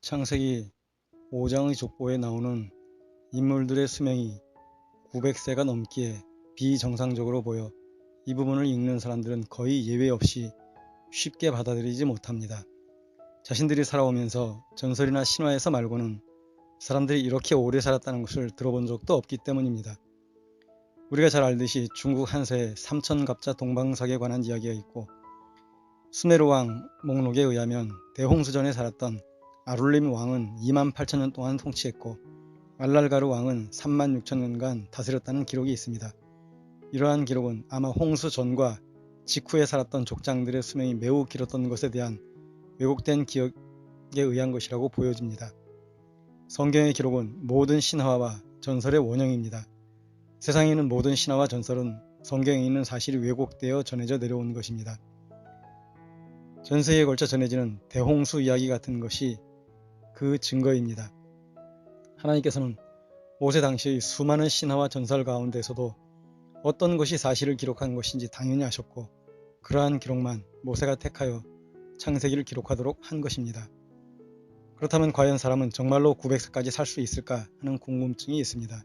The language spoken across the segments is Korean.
창세기 5장의 족보에 나오는 인물들의 수명이 900세가 넘기에 비정상적으로 보여 이 부분을 읽는 사람들은 거의 예외 없이 쉽게 받아들이지 못합니다. 자신들이 살아오면서 전설이나 신화에서 말고는 사람들이 이렇게 오래 살았다는 것을 들어본 적도 없기 때문입니다. 우리가 잘 알듯이 중국 한서에 삼천갑자 동방석에 관한 이야기가 있고, 수메르 왕 목록에 의하면 대홍수전에 살았던 아룰림 왕은 28,000년 동안 통치했고 알랄가르 왕은 36,000년간 다스렸다는 기록이 있습니다. 이러한 기록은 아마 홍수 전과 직후에 살았던 족장들의 수명이 매우 길었던 것에 대한 왜곡된 기억에 의한 것이라고 보여집니다. 성경의 기록은 모든 신화와 전설의 원형입니다. 세상에 있는 모든 신화와 전설은 성경에 있는 사실이 왜곡되어 전해져 내려온 것입니다. 전세기에 걸쳐 전해지는 대홍수 이야기 같은 것이 그 증거입니다. 하나님께서는 모세 당시의 수많은 신화와 전설 가운데서도 어떤 것이 사실을 기록한 것인지 당연히 아셨고, 그러한 기록만 모세가 택하여 창세기를 기록하도록 한 것입니다. 그렇다면 과연 사람은 정말로 900세까지 살 수 있을까 하는 궁금증이 있습니다.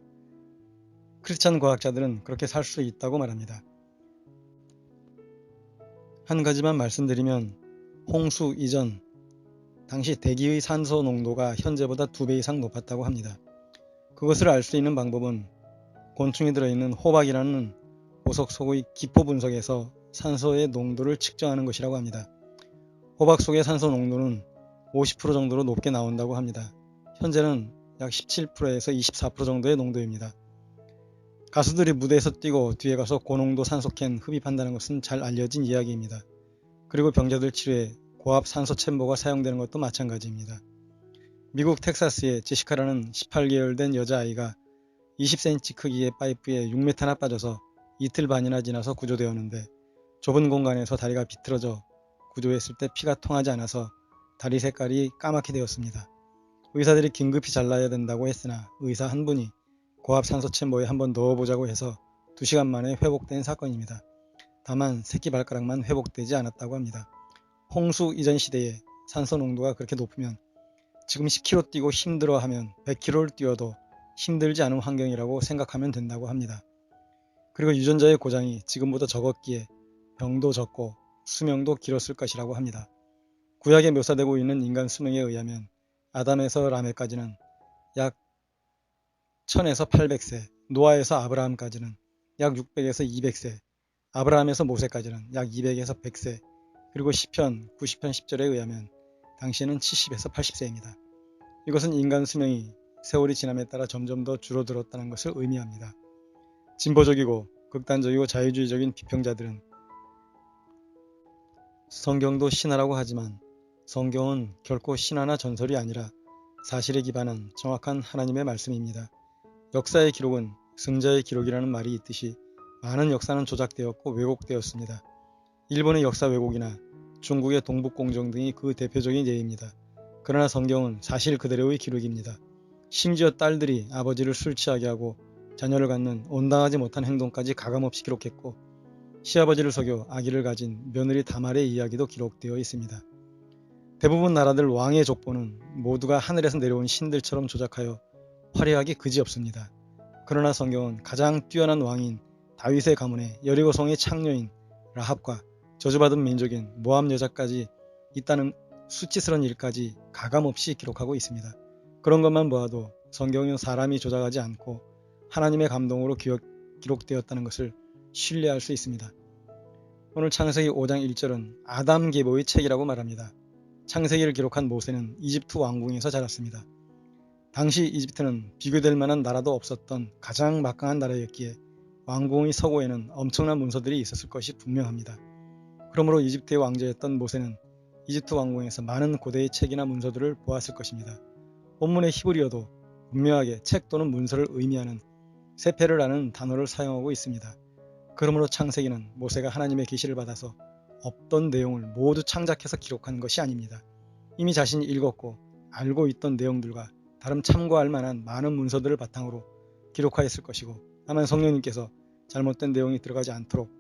크리스찬 과학자들은 그렇게 살 수 있다고 말합니다. 한 가지만 말씀드리면, 홍수 이전 당시 대기의 산소 농도가 현재보다 2배 이상 높았다고 합니다. 그것을 알 수 있는 방법은 곤충이 들어있는 호박이라는 보석 속의 기포 분석에서 산소의 농도를 측정하는 것이라고 합니다. 호박 속의 산소 농도는 50% 정도로 높게 나온다고 합니다. 현재는 약 17%에서 24% 정도의 농도입니다. 가수들이 무대에서 뛰고 뒤에 가서 고농도 산소캔 흡입한다는 것은 잘 알려진 이야기입니다. 그리고 병자들 치료에 고압 산소 챔버가 사용되는 것도 마찬가지입니다. 미국 텍사스의 제시카라는 18개월 된 여자아이가 20cm 크기의 파이프에 6m나 빠져서 이틀 반이나 지나서 구조되었는데, 좁은 공간에서 다리가 비틀어져 구조했을 때 피가 통하지 않아서 다리 색깔이 까맣게 되었습니다. 의사들이 긴급히 잘라야 된다고 했으나 의사 한 분이 고압 산소 챔버에 한번 넣어보자고 해서 2시간 만에 회복된 사건입니다. 다만 새끼 발가락만 회복되지 않았다고 합니다. 홍수 이전 시대에 산소 농도가 그렇게 높으면 지금 10km 뛰고 힘들어하면 100km를 뛰어도 힘들지 않은 환경이라고 생각하면 된다고 합니다. 그리고 유전자의 고장이 지금보다 적었기에 병도 적고 수명도 길었을 것이라고 합니다. 구약에 묘사되고 있는 인간 수명에 의하면 아담에서 라멕까지는 약 1000에서 800세, 노아에서 아브라함까지는 약 600에서 200세, 아브라함에서 모세까지는 약 200에서 100세, 그리고 시편 90편 10절에 의하면 당시에는 70에서 80세입니다. 이것은 인간 수명이 세월이 지남에 따라 점점 더 줄어들었다는 것을 의미합니다. 진보적이고 극단적이고 자유주의적인 비평자들은 성경도 신화라고 하지만 성경은 결코 신화나 전설이 아니라 사실에 기반한 정확한 하나님의 말씀입니다. 역사의 기록은 승자의 기록이라는 말이 있듯이 많은 역사는 조작되었고 왜곡되었습니다. 일본의 역사 왜곡이나 중국의 동북공정 등이 그 대표적인 예입니다. 그러나 성경은 사실 그대로의 기록입니다. 심지어 딸들이 아버지를 술 취하게 하고 자녀를 갖는 온당하지 못한 행동까지 가감없이 기록했고, 시아버지를 속여 아기를 가진 며느리 다말의 이야기도 기록되어 있습니다. 대부분 나라들 왕의 족보는 모두가 하늘에서 내려온 신들처럼 조작하여 화려하기 그지없습니다. 그러나 성경은 가장 뛰어난 왕인 다윗의 가문에 여리고성의 창녀인 라합과 저주받은 민족인 모압 여자까지 있다는 수치스러운 일까지 가감없이 기록하고 있습니다. 그런 것만 보아도 성경은 사람이 조작하지 않고 하나님의 감동으로 기록되었다는 것을 신뢰할 수 있습니다. 오늘 창세기 5장 1절은 아담 계보의 책이라고 말합니다. 창세기를 기록한 모세는 이집트 왕궁에서 자랐습니다. 당시 이집트는 비교될 만한 나라도 없었던 가장 막강한 나라였기에 왕궁의 서고에는 엄청난 문서들이 있었을 것이 분명합니다. 그러므로 이집트의 왕자였던 모세는 이집트 왕궁에서 많은 고대의 책이나 문서들을 보았을 것입니다. 본문의 히브리어도 분명하게 책 또는 문서를 의미하는 세페르라는 단어를 사용하고 있습니다. 그러므로 창세기는 모세가 하나님의 계시를 받아서 없던 내용을 모두 창작해서 기록한 것이 아닙니다. 이미 자신이 읽었고 알고 있던 내용들과 다른 참고할 만한 많은 문서들을 바탕으로 기록하였을 것이고, 다만 성령님께서 잘못된 내용이 들어가지 않도록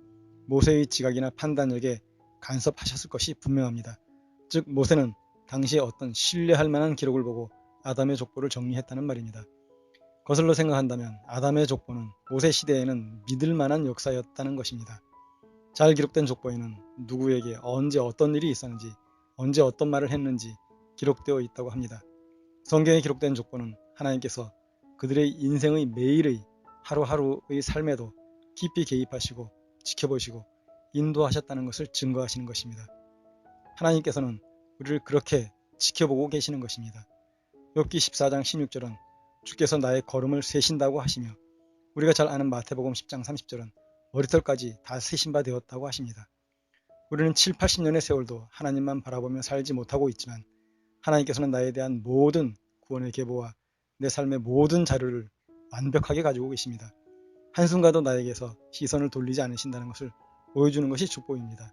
모세의 지각이나 판단력에 간섭하셨을 것이 분명합니다. 즉 모세는 당시에 어떤 신뢰할 만한 기록을 보고 아담의 족보를 정리했다는 말입니다. 거슬러 생각한다면 아담의 족보는 모세 시대에는 믿을 만한 역사였다는 것입니다. 잘 기록된 족보에는 누구에게 언제 어떤 일이 있었는지, 언제 어떤 말을 했는지 기록되어 있다고 합니다. 성경에 기록된 족보는 하나님께서 그들의 인생의 매일의 하루하루의 삶에도 깊이 개입하시고 지켜보시고 인도하셨다는 것을 증거하시는 것입니다. 하나님께서는 우리를 그렇게 지켜보고 계시는 것입니다. 욥기 14장 16절은 주께서 나의 걸음을 세신다고 하시며, 우리가 잘 아는 마태복음 10장 30절은 머리털까지 다 세신 바 되었다고 하십니다. 우리는 7, 80년의 세월도 하나님만 바라보며 살지 못하고 있지만 하나님께서는 나에 대한 모든 구원의 계보와 내 삶의 모든 자료를 완벽하게 가지고 계십니다. 한순간도 나에게서 시선을 돌리지 않으신다는 것을 보여주는 것이 축복입니다.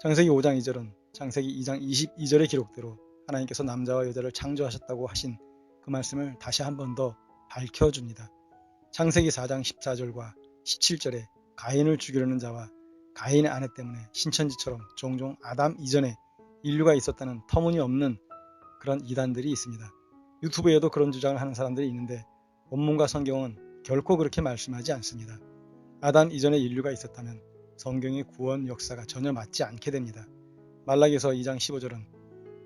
창세기 5장 2절은 창세기 2장 22절의 기록대로 하나님께서 남자와 여자를 창조하셨다고 하신 그 말씀을 다시 한 번 더 밝혀줍니다. 창세기 4장 14절과 17절에 가인을 죽이려는 자와 가인의 아내 때문에 신천지처럼 종종 아담 이전에 인류가 있었다는 터무니없는 그런 이단들이 있습니다. 유튜브에도 그런 주장을 하는 사람들이 있는데 원문과 성경은 결코 그렇게 말씀하지 않습니다. 아담 이전에 인류가 있었다면 성경의 구원 역사가 전혀 맞지 않게 됩니다. 말라기서 2장 15절은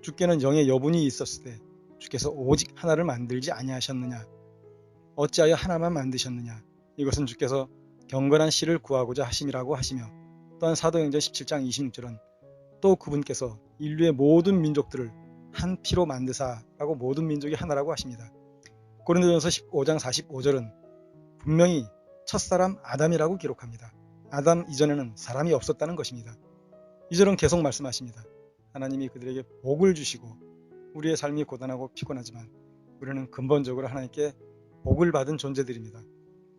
주께는 영의 여분이 있었을 때 주께서 오직 하나를 만들지 아니하셨느냐, 어찌하여 하나만 만드셨느냐, 이것은 주께서 경건한 씨를 구하고자 하심이라고 하시며, 또한 사도행전 17장 26절은 또 그분께서 인류의 모든 민족들을 한 피로 만드사라고 모든 민족이 하나라고 하십니다. 고린도전서 15장 45절은 분명히 첫사람 아담이라고 기록합니다. 아담 이전에는 사람이 없었다는 것입니다. 이 절은 계속 말씀하십니다. 하나님이 그들에게 복을 주시고, 우리의 삶이 고단하고 피곤하지만 우리는 근본적으로 하나님께 복을 받은 존재들입니다.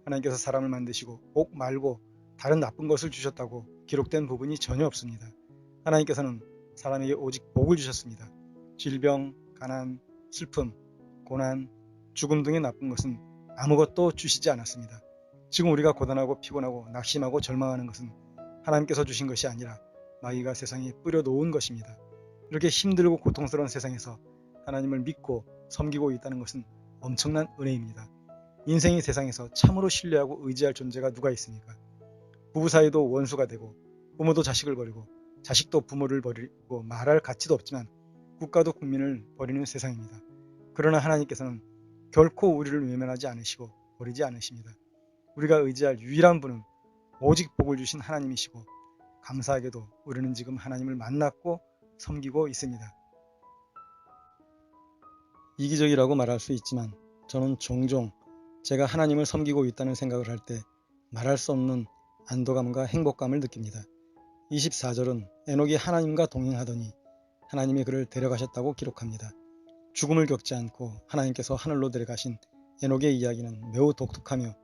하나님께서 사람을 만드시고 복 말고 다른 나쁜 것을 주셨다고 기록된 부분이 전혀 없습니다. 하나님께서는 사람에게 오직 복을 주셨습니다. 질병, 가난, 슬픔, 고난, 죽음 등의 나쁜 것은 아무것도 주시지 않았습니다. 지금 우리가 고단하고 피곤하고 낙심하고 절망하는 것은 하나님께서 주신 것이 아니라 마귀가 세상에 뿌려놓은 것입니다. 이렇게 힘들고 고통스러운 세상에서 하나님을 믿고 섬기고 있다는 것은 엄청난 은혜입니다. 인생이 세상에서 참으로 신뢰하고 의지할 존재가 누가 있습니까? 부부 사이도 원수가 되고, 부모도 자식을 버리고, 자식도 부모를 버리고, 말할 가치도 없지만 국가도 국민을 버리는 세상입니다. 그러나 하나님께서는 결코 우리를 외면하지 않으시고 버리지 않으십니다. 우리가 의지할 유일한 분은 오직 복을 주신 하나님이시고, 감사하게도 우리는 지금 하나님을 만났고 섬기고 있습니다. 이기적이라고 말할 수 있지만 저는 종종 제가 하나님을 섬기고 있다는 생각을 할 때 말할 수 없는 안도감과 행복감을 느낍니다. 24절은 에녹이 하나님과 동행하더니 하나님이 그를 데려가셨다고 기록합니다. 죽음을 겪지 않고 하나님께서 하늘로 데려가신 에녹의 이야기는 매우 독특하며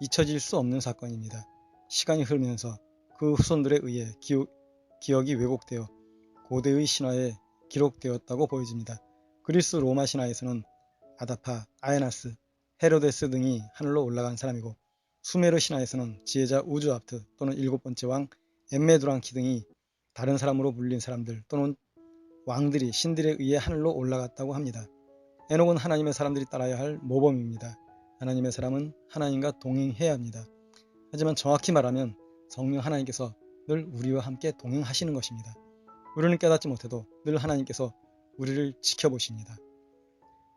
잊혀질 수 없는 사건입니다. 시간이 흐르면서 그 후손들에 의해 기억이 왜곡되어 고대의 신화에 기록되었다고 보여집니다. 그리스 로마 신화에서는 아다파, 아에나스, 헤로데스 등이 하늘로 올라간 사람이고, 수메르 신화에서는 지혜자 우주압트 또는 일곱 번째 왕 엠메두랑키 등이 다른 사람으로 불린 사람들 또는 왕들이 신들에 의해 하늘로 올라갔다고 합니다. 에녹은 하나님의 사람들이 따라야 할 모범입니다. 하나님의 사람은 하나님과 동행해야 합니다. 하지만 정확히 말하면 성령 하나님께서 늘 우리와 함께 동행하시는 것입니다. 우리는 깨닫지 못해도 늘 하나님께서 우리를 지켜보십니다.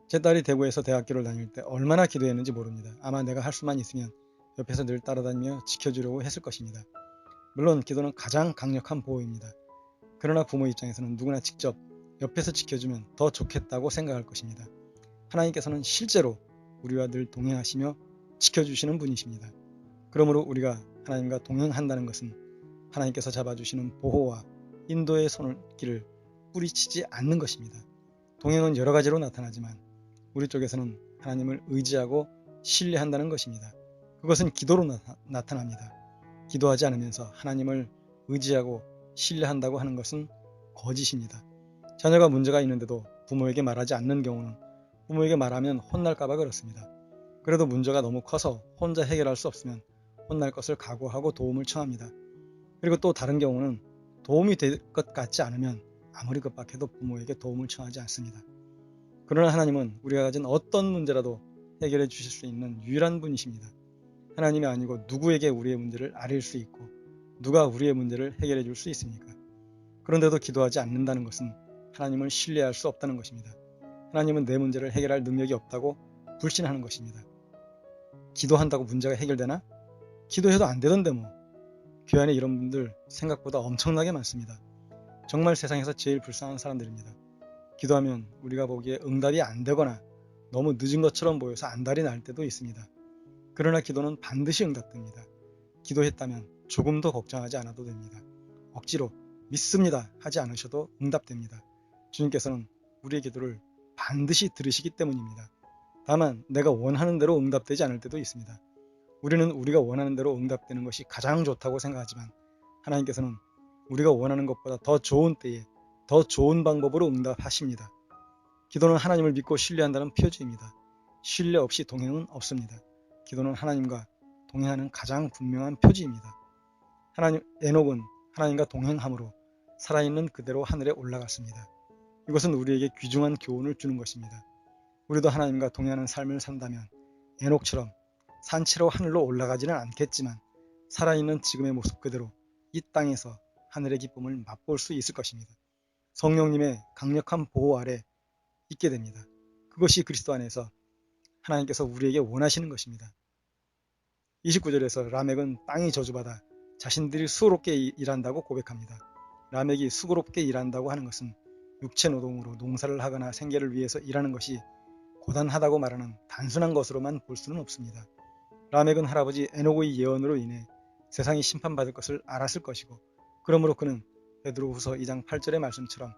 제 딸이 대구에서 대학교를 다닐 때 얼마나 기도했는지 모릅니다. 아마 내가 할 수만 있으면 옆에서 늘 따라다니며 지켜주려고 했을 것입니다. 물론 기도는 가장 강력한 보호입니다. 그러나 부모 입장에서는 누구나 직접 옆에서 지켜주면 더 좋겠다고 생각할 것입니다. 하나님께서는 실제로 우리와 늘 동행하시며 지켜주시는 분이십니다. 그러므로 우리가 하나님과 동행한다는 것은 하나님께서 잡아주시는 보호와 인도의 손길을 뿌리치지 않는 것입니다. 동행은 여러 가지로 나타나지만 우리 쪽에서는 하나님을 의지하고 신뢰한다는 것입니다. 그것은 기도로 나타납니다. 기도하지 않으면서 하나님을 의지하고 신뢰한다고 하는 것은 거짓입니다. 자녀가 문제가 있는데도 부모에게 말하지 않는 경우는 부모에게 말하면 혼날까 봐 그렇습니다. 그래도 문제가 너무 커서 혼자 해결할 수 없으면 혼날 것을 각오하고 도움을 청합니다. 그리고 또 다른 경우는 도움이 될 것 같지 않으면 아무리 급박해도 부모에게 도움을 청하지 않습니다. 그러나 하나님은 우리가 가진 어떤 문제라도 해결해 주실 수 있는 유일한 분이십니다. 하나님이 아니고 누구에게 우리의 문제를 아릴 수 있고 누가 우리의 문제를 해결해 줄 수 있습니까? 그런데도 기도하지 않는다는 것은 하나님을 신뢰할 수 없다는 것입니다. 하나님은 내 문제를 해결할 능력이 없다고 불신하는 것입니다. 기도한다고 문제가 해결되나? 기도해도 안 되던데 뭐. 교회 안에 이런 분들 생각보다 엄청나게 많습니다. 정말 세상에서 제일 불쌍한 사람들입니다. 기도하면 우리가 보기에 응답이 안 되거나 너무 늦은 것처럼 보여서 안달이 날 때도 있습니다. 그러나 기도는 반드시 응답됩니다. 기도했다면 조금도 걱정하지 않아도 됩니다. 억지로 믿습니다 하지 않으셔도 응답됩니다. 주님께서는 우리의 기도를 반드시 들으시기 때문입니다. 다만 내가 원하는 대로 응답되지 않을 때도 있습니다. 우리는 우리가 원하는 대로 응답되는 것이 가장 좋다고 생각하지만 하나님께서는 우리가 원하는 것보다 더 좋은 때에 더 좋은 방법으로 응답하십니다. 기도는 하나님을 믿고 신뢰한다는 표지입니다. 신뢰 없이 동행은 없습니다. 기도는 하나님과 동행하는 가장 분명한 표지입니다. 에녹은 하나님과 동행함으로 살아있는 그대로 하늘에 올라갔습니다. 이것은 우리에게 귀중한 교훈을 주는 것입니다. 우리도 하나님과 동행하는 삶을 산다면 에녹처럼 산채로 하늘로 올라가지는 않겠지만 살아있는 지금의 모습 그대로 이 땅에서 하늘의 기쁨을 맛볼 수 있을 것입니다. 성령님의 강력한 보호 아래 있게 됩니다. 그것이 그리스도 안에서 하나님께서 우리에게 원하시는 것입니다. 29절에서 라멕은 땅이 저주받아 자신들이 수고롭게 일한다고 고백합니다. 라멕이 수고롭게 일한다고 하는 것은 육체 노동으로 농사를 하거나 생계를 위해서 일하는 것이 고단하다고 말하는 단순한 것으로만 볼 수는 없습니다. 라멕은 할아버지 에녹의 예언으로 인해 세상이 심판받을 것을 알았을 것이고 그러므로 그는 베드로후서 2장 8절의 말씀처럼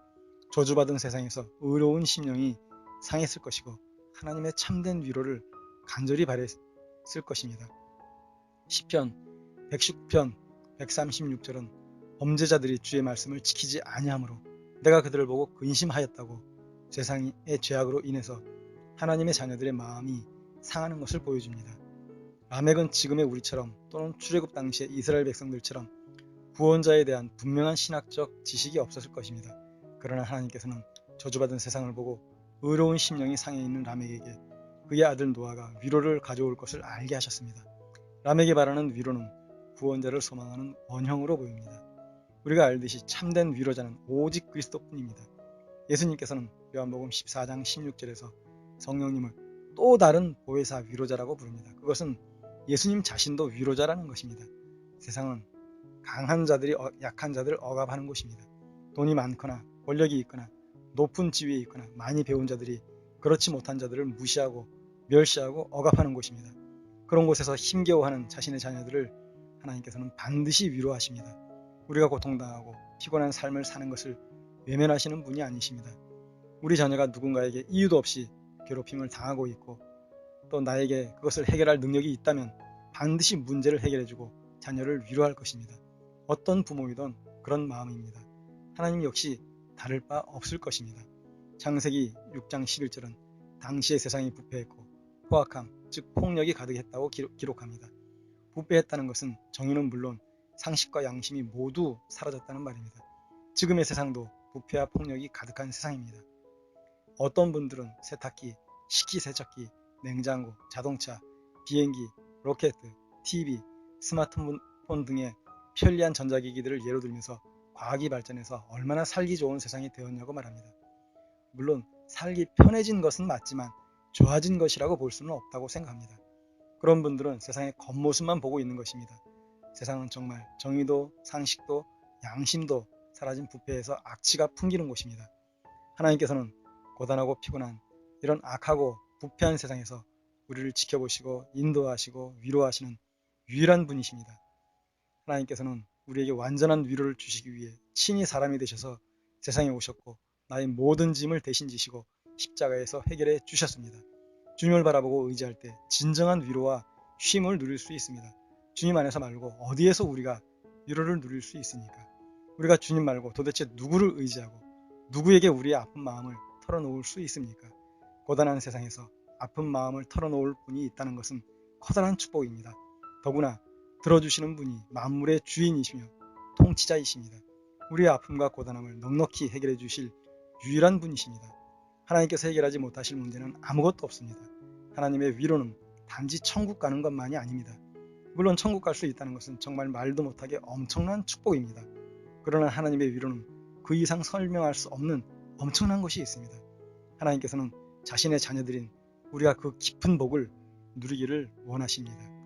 저주받은 세상에서 의로운 심령이 상했을 것이고 하나님의 참된 위로를 간절히 바랬을 것입니다. 시편 119편 136절은 범죄자들이 주의 말씀을 지키지 아니하므로 내가 그들을 보고 근심하였다고 세상의 죄악으로 인해서 하나님의 자녀들의 마음이 상하는 것을 보여줍니다. 라멕은 지금의 우리처럼 또는 출애굽 당시의 이스라엘 백성들처럼 구원자에 대한 분명한 신학적 지식이 없었을 것입니다. 그러나 하나님께서는 저주받은 세상을 보고 의로운 심령이 상해 있는 라멕에게 그의 아들 노아가 위로를 가져올 것을 알게 하셨습니다. 라멕이 바라는 위로는 구원자를 소망하는 원형으로 보입니다. 우리가 알듯이 참된 위로자는 오직 그리스도뿐입니다. 예수님께서는 요한복음 14장 16절에서 성령님을 또 다른 보혜사 위로자라고 부릅니다. 그것은 예수님 자신도 위로자라는 것입니다. 세상은 강한 자들이 약한 자들을 억압하는 곳입니다. 돈이 많거나 권력이 있거나 높은 지위에 있거나 많이 배운 자들이 그렇지 못한 자들을 무시하고 멸시하고 억압하는 곳입니다. 그런 곳에서 힘겨워하는 자신의 자녀들을 하나님께서는 반드시 위로하십니다. 우리가 고통당하고 피곤한 삶을 사는 것을 외면하시는 분이 아니십니다. 우리 자녀가 누군가에게 이유도 없이 괴롭힘을 당하고 있고 또 나에게 그것을 해결할 능력이 있다면 반드시 문제를 해결해주고 자녀를 위로할 것입니다. 어떤 부모이든 그런 마음입니다. 하나님 역시 다를 바 없을 것입니다. 창세기 6장 11절은 당시의 세상이 부패했고 포악함, 즉 폭력이 가득했다고 기록합니다. 부패했다는 것은 정의는 물론 상식과 양심이 모두 사라졌다는 말입니다. 지금의 세상도 부패와 폭력이 가득한 세상입니다. 어떤 분들은 세탁기, 식기세척기, 냉장고, 자동차, 비행기, 로켓, TV, 스마트폰 등의 편리한 전자기기들을 예로 들면서 과학이 발전해서 얼마나 살기 좋은 세상이 되었냐고 말합니다. 물론 살기 편해진 것은 맞지만 좋아진 것이라고 볼 수는 없다고 생각합니다. 그런 분들은 세상의 겉모습만 보고 있는 것입니다. 세상은 정말 정의도 상식도 양심도 사라진 부패에서 악취가 풍기는 곳입니다. 하나님께서는 고단하고 피곤한 이런 악하고 부패한 세상에서 우리를 지켜보시고 인도하시고 위로하시는 유일한 분이십니다. 하나님께서는 우리에게 완전한 위로를 주시기 위해 친히 사람이 되셔서 세상에 오셨고 나의 모든 짐을 대신 지시고 십자가에서 해결해 주셨습니다. 주님을 바라보고 의지할 때 진정한 위로와 쉼을 누릴 수 있습니다. 주님 안에서 말고 어디에서 우리가 위로를 누릴 수 있습니까? 우리가 주님 말고 도대체 누구를 의지하고 누구에게 우리의 아픈 마음을 털어놓을 수 있습니까? 고단한 세상에서 아픈 마음을 털어놓을 분이 있다는 것은 커다란 축복입니다. 더구나 들어주시는 분이 만물의 주인이시며 통치자이십니다. 우리의 아픔과 고단함을 넉넉히 해결해 주실 유일한 분이십니다. 하나님께서 해결하지 못하실 문제는 아무것도 없습니다. 하나님의 위로는 단지 천국 가는 것만이 아닙니다. 물론 천국 갈 수 있다는 것은 정말 말도 못하게 엄청난 축복입니다. 그러나 하나님의 위로는 그 이상 설명할 수 없는 엄청난 것이 있습니다. 하나님께서는 자신의 자녀들인 우리가 그 깊은 복을 누리기를 원하십니다.